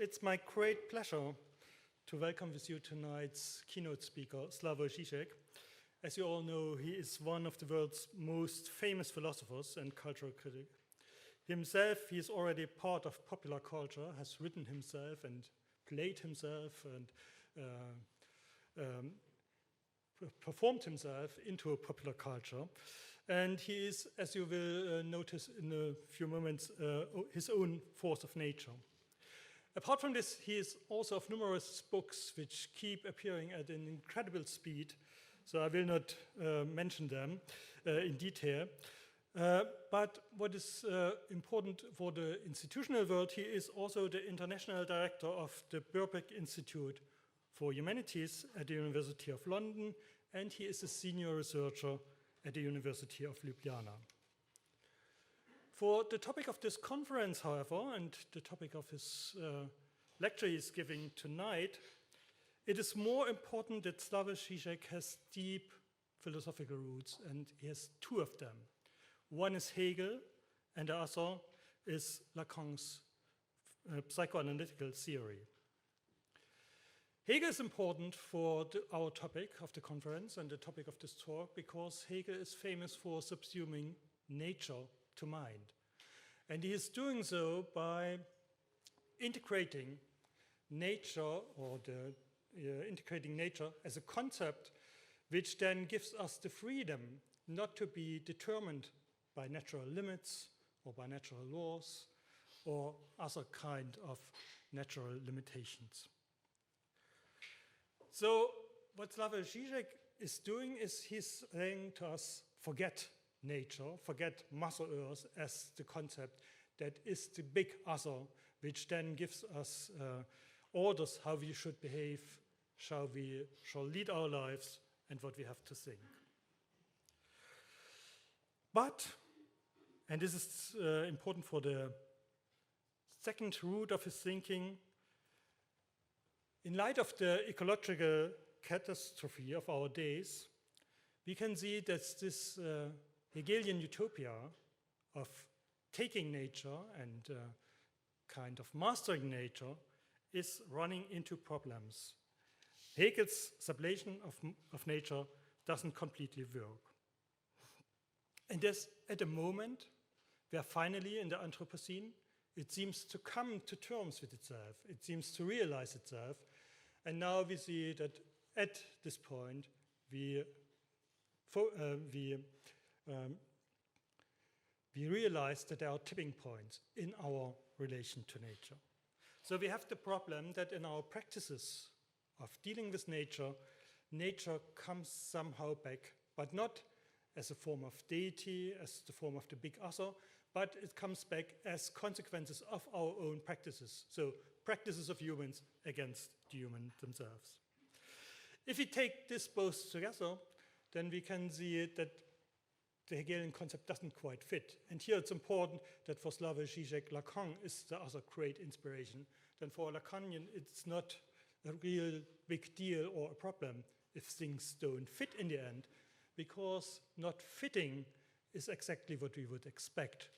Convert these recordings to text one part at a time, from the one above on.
it's my great pleasure to welcome with you tonight's keynote speaker, Slavoj Z. As you all know, he is one of the world's most famous philosophers and cultural critics. Himself, he is already part of popular culture, has written himself and played himself and performed himself into a popular culture. And he is, as you will notice in a few moments, his own force of nature. Apart from this, he is also of numerous books which keep appearing at an incredible speed, so I will not mention them in detail. But what is important for the institutional world, he is also the international director of the Birkbeck Institute for Humanities at the University of London, and he is a senior researcher at the University of Ljubljana. For the topic of this conference, however, and the topic of his lecture he is giving tonight, it is more important that Slavoj Z has deep philosophical roots, and he has two of them. One is Hegel, and the other is Lacan's psychoanalytical theory. Hegel is important for our topic of the conference and the topic of this talk because Hegel is famous for subsuming nature to mind. And he is doing so by integrating nature integrating nature as a concept which then gives us the freedom not to be determined by natural limits or by natural laws or other kind of natural limitations. So what Slavoj Z is doing is he's saying to us, forget nature, forget Mother Earth as the concept that is the big other, which then gives us orders how we should behave, how we shall lead our lives, and what we have to think. But, and this is important for the second root of his thinking, in light of the ecological catastrophe of our days, we can see that this Hegelian utopia of taking nature and kind of mastering nature is running into problems. Hegel's sublation of nature doesn't completely work. And there's at a moment where finally in the Anthropocene, it seems to come to terms with itself. It seems to realize itself. And now we see that at this point, we realize that there are tipping points in our relation to nature. So we have the problem that in our practices of dealing with nature, nature comes somehow back, but not as a form of deity, as the form of the big other, but it comes back as consequences of our own practices. So practices of humans against the humans themselves. If we take this both together, then we can see that the Hegelian concept doesn't quite fit. And here it's important that for Slavoj Z, Lacan is the other great inspiration. Then for Lacanian, it's not a real big deal or a problem if things don't fit in the end, because not fitting is exactly what we would expect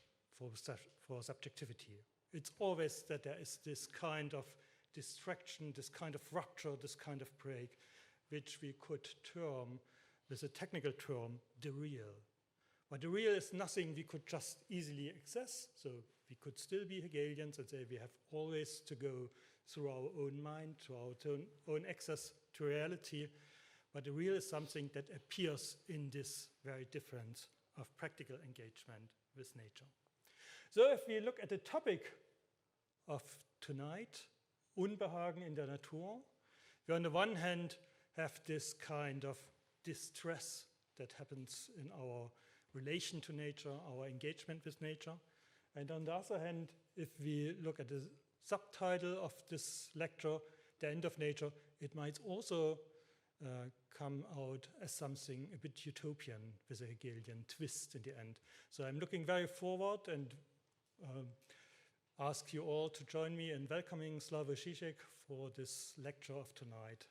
for subjectivity. It's always that there is this kind of distraction, this kind of rupture, this kind of break, which we could term, with a technical term, the real. But the real is nothing we could just easily access, so we could still be Hegelians and say we have always to go through our own mind, to our own access to reality. But the real is something that appears in this very difference of practical engagement with nature. So if we look at the topic of tonight, Unbehagen in der Natur, we on the one hand have this kind of distress that happens in our relation to nature, our engagement with nature. And on the other hand, if we look at the subtitle of this lecture, The End of Nature, it might also come out as something a bit utopian with a Hegelian twist in the end. So I'm looking very forward and ask you all to join me in welcoming Slavoj Z for this lecture of tonight.